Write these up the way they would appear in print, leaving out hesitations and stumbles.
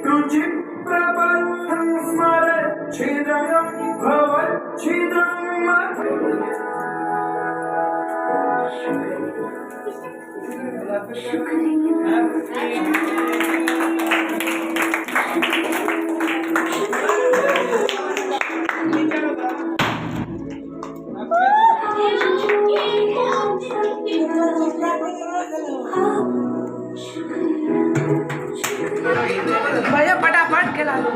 रुचिप्रबद्धं स्मरच्छिदं भवच्छिदं भैया फटाफट खिला दो।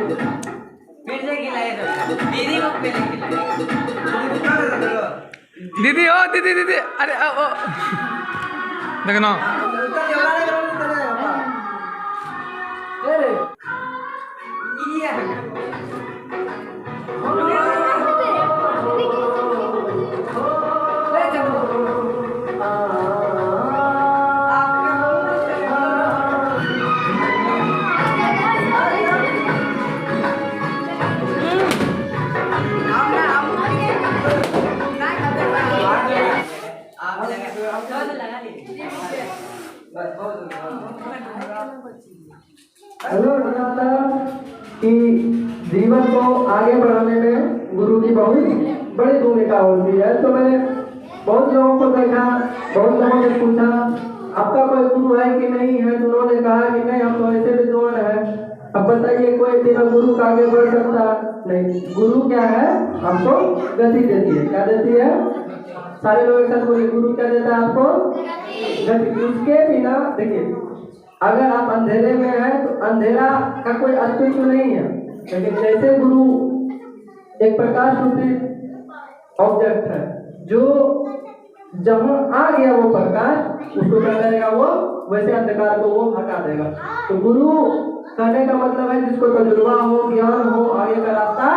दीदी को पहले दीदी ओ दीदी दीदी अरे ओ देखना हेलो कि जीवन को आगे बढ़ाने में गुरु की बहुत बड़ी भूमिका होती है। तो मैंने बहुत लोगों को देखा, बहुत लोगों से पूछा आपका कोई गुरु है कि नहीं है, तो उन्होंने कहा कि नहीं हम तो ऐसे विद्वान है। अब बताइए कोई बिना गुरु का आगे बढ़ सकता नहीं। गुरु क्या है, आपको गति देती है। क्या देती है? सारे लोग एक साथ बोले, गुरु क्या देता है आपको? गति। उसके बिना देखिए, अगर आप अंधेरे में हैं तो अंधेरा का कोई अस्तित्व नहीं है, लेकिन जैसे गुरु एक प्रकाश रूपी ऑब्जेक्ट है, जो जहाँ आ गया वो प्रकाश, उसको क्या करेगा, वो वैसे अंधकार को वो हटा देगा। तो गुरु कहने का मतलब है जिसको तजुर्बा हो, ज्ञान हो, आगे का रास्ता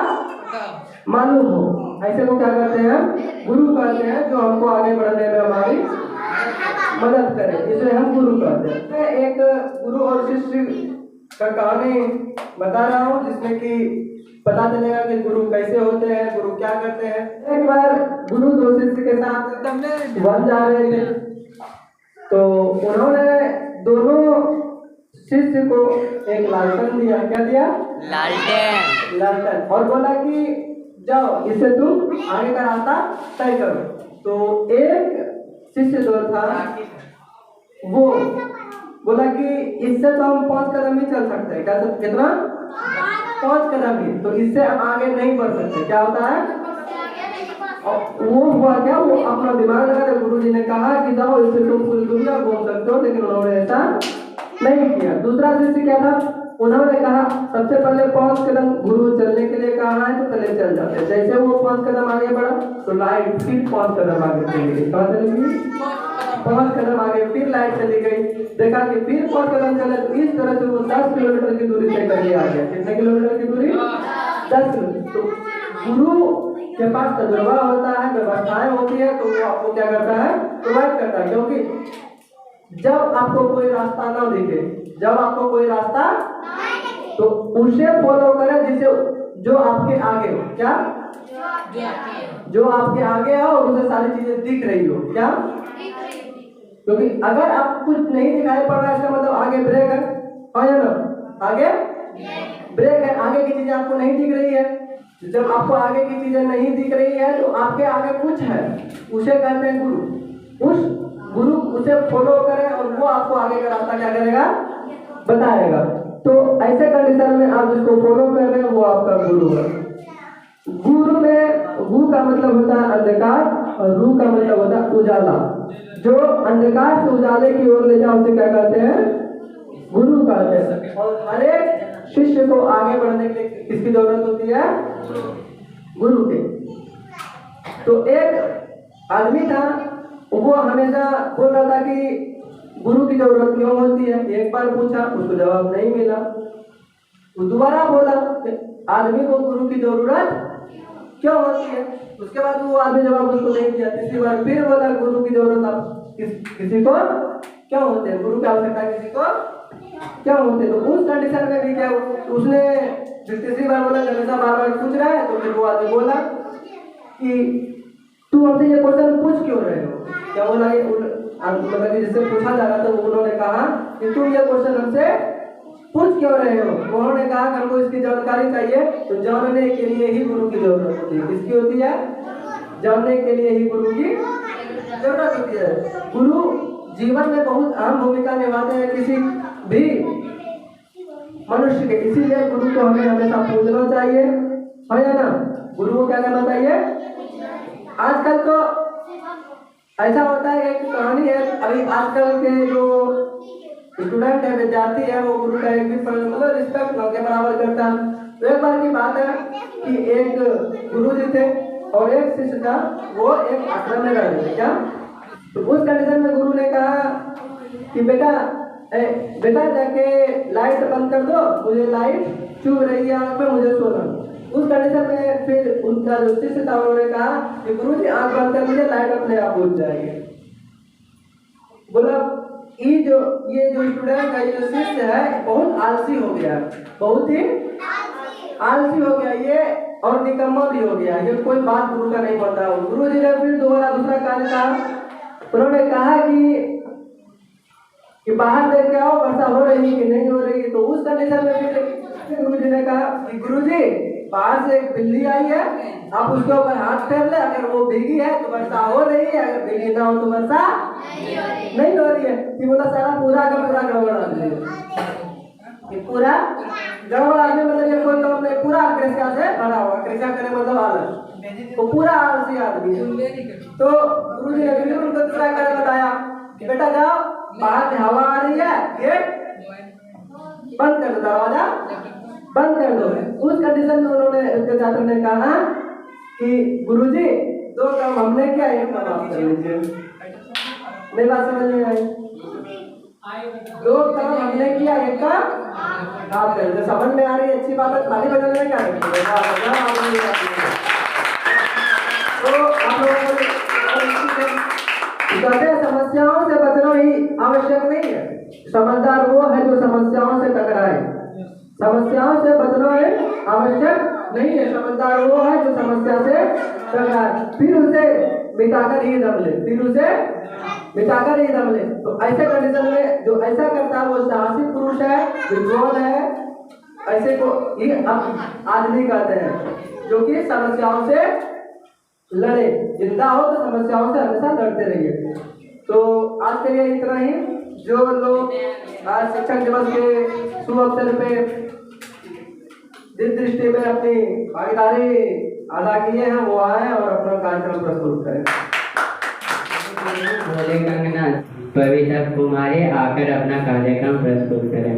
मालूम हो, ऐसे को क्या कहते हैं? गुरु कहते हैं, जो हमको आगे बढ़ने में हमारी मदद करे, इसे हम गुरु कहते हैं। मैं एक गुरु और शिष्य का कहानी बता रहा हूँ, जिसमें कि पता चलेगा कि गुरु कैसे होते हैं, गुरु क्या करते हैं। एक बार गुरु दो शिष्य के साथ वन जा रहे थे, तो उन्होंने दोनों शिष्य को एक लालटेन दिया। क्या दिया? लालटेन। और बोला कि जाओ इससे तुम आगे का रास्ता तय करो। तो एक शिष्य जो था वो बोला कि इससे तो हम 5 कदम ही चल सकते हैं। क्या कितना? 5 कदम ही, तो इससे आगे नहीं बढ़ सकते। क्या होता है? और वो हुआ क्या, वो अपना दिमाग लगा। गुरु जी ने कहा कि जाओ इससे तुम पूरी दुनिया घूम सकते हो, लेकिन उन्होंने ऐसा नहीं किया। दूसरा शिष्य क्या था, उन्होंने कहा सबसे पहले 5 कदम गुरु चलने के लिए कहा है, तो पहले चल जाते। जैसे वो 5 कदम आगे बढ़ा तो लाइट फिर 5 कदम आगे चली गई। कहाँ चली गई? 5 कदम आगे फिर लाइट चली गई। देखा कि फिर 5 कदम चले, तो इस तरह से वो 10 किलोमीटर की दूरी तय करके आ गया। कितने किलोमीटर की दूरी? 10 किलोमीटर। तो गुरु के पास तजुर्बा होता है, व्यवस्थाएं होती है, तो वो आपको क्या करता है? प्रोवाइड करता है। क्योंकि जब आपको कोई रास्ता ना दिखे, जब आपको कोई रास्ता, तो उसे फॉलो करें जिसे जो आपके आगे हो। क्या? जो आपके आगे हो और उसे सारी चीजें दिख रही हो। क्या? क्योंकि अगर आप कुछ नहीं दिखाई पड़ रहा है, इसका मतलब आगे ब्रेक है। हाँ या ना? आगे ब्रेक है, आगे की चीजें आपको नहीं दिख रही है। जब आपको आगे की चीजें नहीं दिख रही है, तो आपके आगे कुछ है, उसे कहते हैं गुरु। उस गुरु उसे फॉलो करें और वो आपको आगे का रास्ता क्या करेगा? बताएगा। तो ऐसे कंडीशन में आप जिसको फॉलो कर रहे हैं वो आपका गुरु है। गुरु में गु का मतलब होता है अंधकार और रू का मतलब होता है उजाला। जो अंधकार से उजाले की ओर ले जाओ उसे क्या कहते हैं? गुरु कहते हैं। और हर एक शिष्य को आगे बढ़ने के लिए किसकी जरूरत होती है? गुरु की। तो एक आदमी था, वो हमेशा बोल रहा था कि गुरु की जरूरत क्यों होती है। एक बार पूछा, उसको जवाब नहीं मिला। वो दोबारा बोला, आदमी को गुरु की जरूरत क्यों होती है। उसके बाद वो आदमी जवाब उसको नहीं दिया। तीसरी बार फिर बोला, गुरु की जरूरत किसी को क्यों होते हैं, गुरु की आवश्यकता किसी को क्यों होते हैं। तो उस कंडीशन में भी क्या, उसने तीसरी बार बोला, हमेशा बार बार पूछ रहा है। तो फिर वो आदमी बोला कि तू हमसे ये क्वेश्चन पूछ क्यों रहे हो। क्या बोला, मतलब जिससे पूछा जा रहा था, उन्होंने कहा कि तुम ये क्वेश्चन हमसे पूछ क्यों रहे हो? उन्होंने कहा कि हमको इसकी जानकारी चाहिए। तो जानने के लिए ही गुरु की जरूरत होती है। किसकी होती है? जानने के लिए ही गुरु की जरूरत होती है। गुरु जीवन में बहुत अहम भूमिका निभाते हैं किसी भी मनुष्य के, इसीलिए गुरु को हमें हमेशा पूजना चाहिए, है या ना? गुरु को क्या करना चाहिए? आजकल तो ऐसा होता है, एक कहानी है, अभी आजकल के जो स्टूडेंट है, विद्यार्थी है, वो गुरु का एक भी मतलब रिस्पेक्ट के बराबर करता है। तो एक बार की बात है कि एक गुरु जी थे और एक शिष्य था, वो एक आश्रम में रहते थे। क्या? तो उस कंडीशन में गुरु ने कहा कि बेटा जाके लाइट बंद कर दो, मुझे लाइट चुभ रही है आंख में, मुझे सोना। उस कंडीशन में फिर उनका जो शिष्य था उन्होंने कहा कि गुरु जी आंख बंद कर दीजिए, लाइट अपने आप बुझ जाएगी। बोला ये जो स्टूडेंट है, ये जो शिष्य है, बहुत आलसी हो गया, बहुत ही आलसी हो गया ये, और निकम्मा भी हो गया ये, कोई बात गुरु का नहीं मानता। गुरु जी ने फिर दूसरा कार्य कहा। उन्होंने कहा कि बाहर देख के आओ, वर्षा हो रही है कि नहीं हो रही है। तो उस कंडीशन में फिर गुरु जी ने कहा कि गुरु जी बाहर से एक बिल्ली आई है, आप उसके ऊपर हाथ फेर ले, अगर वो भीगी है तो वर्षा हो रही है, अगर भीगी ना हो तो वर्षा नहीं हो रही है। कि बोला सारा पूरा का पूरा गड़बड़ आदमी, पूरा गड़बड़ आदमी, मतलब ये कोई काम नहीं, पूरा कृष्णा से भरा हुआ, कृष्णा करे मतलब आलस, वो पूरा आलसी आदमी है। तो गुरु जी ने फिर उनको दूसरा कार्य बताया कि बेटा जाओ, बाहर से हवा आ रही है, गेट बंद कर दो, दरवाजा बंद कर दो। उस कंडीशन में उन्होंने, उसके छात्र ने कहा कि गुरुजी दो काम हमने किया, एक काम आप कर लीजिए। मेरी बात समझ में आई? दो काम हमने किया, एक काम आप कर लीजिए। समझ में आ रही है? अच्छी बात है। ताली बजाने में क्या है? तो आप लोगों को समस्याओं से बचना ही आवश्यक नहीं है। समझदार वो है जो समस्याओं से टकराए, समस्याओं से बचना है आवश्यक नहीं है। समझदार वो है जो समस्या से टकराए, फिर उसे मिटाकर ही दम ले, फिर उसे मिटाकर ही दम ले। तो ऐसे कंडीशन में जो ऐसा करता है वो साहसी पुरुष है, विद्वान है, ऐसे को ही आदमी कहते हैं जो कि समस्याओं से लड़े। जिंदा हो तो समस्याओं से हमेशा लड़ते रहिए। तो आज के लिए इतना ही। जो लोग आज शिक्षक दिवस के शुभ अवसर पे जिस दृष्टि में अपनी भागीदारी अदा किए हैं वो आए और अपना कार्यक्रम प्रस्तुत करें। बोले कंगना पवित्र कुमारी आकर अपना कार्यक्रम प्रस्तुत करें।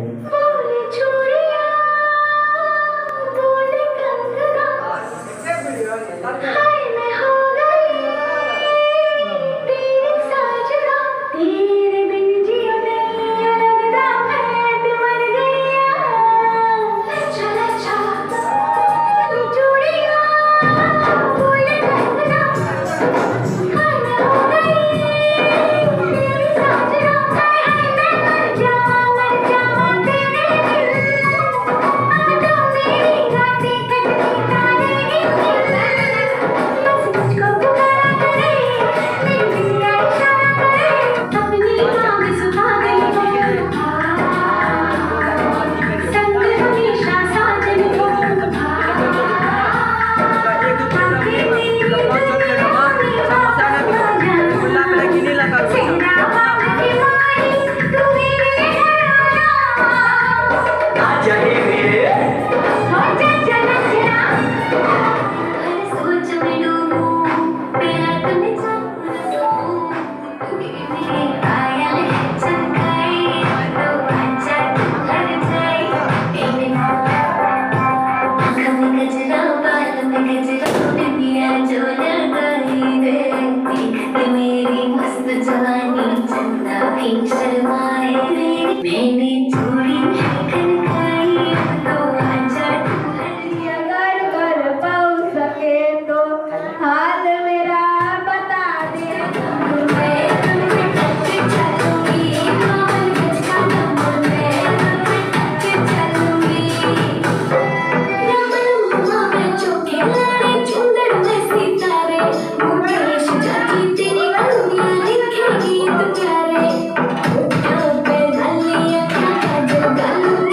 Thank you.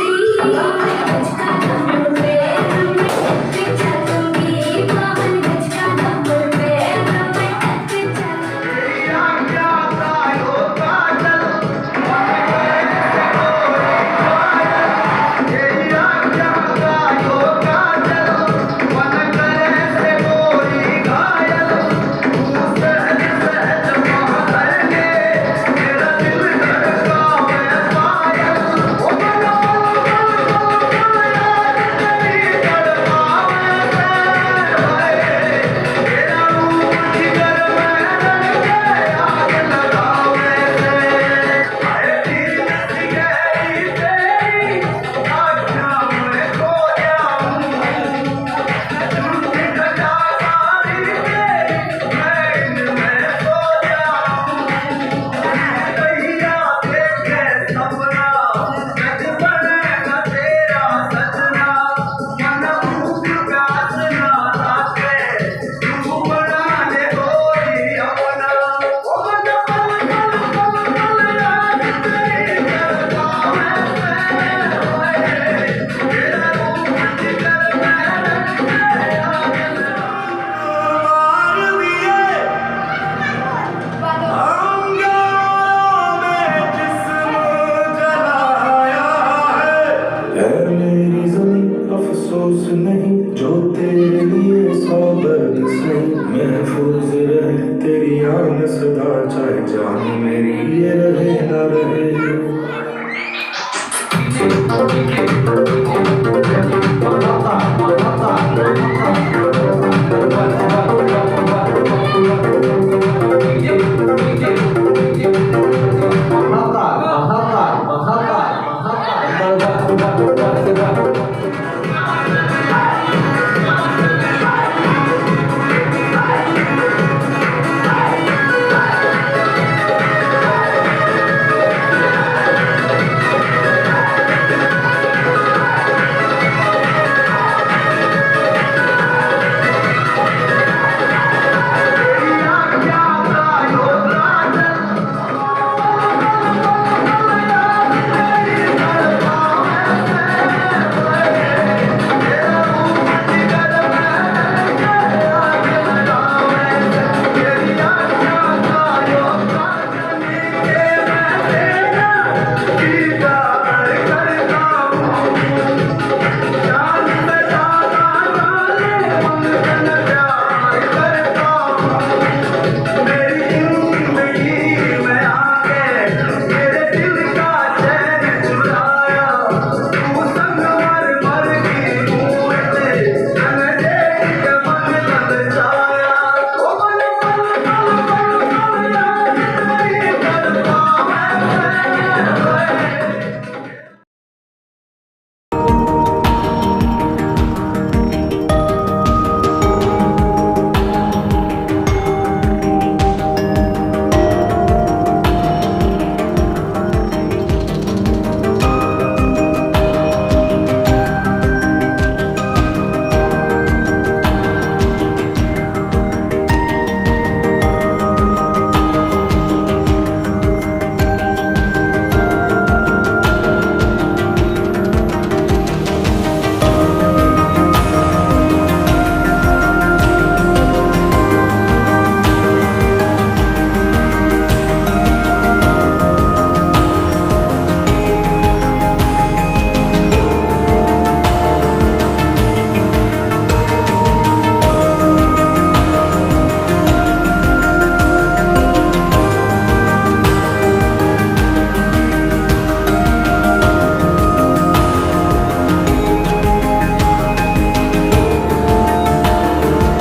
रहे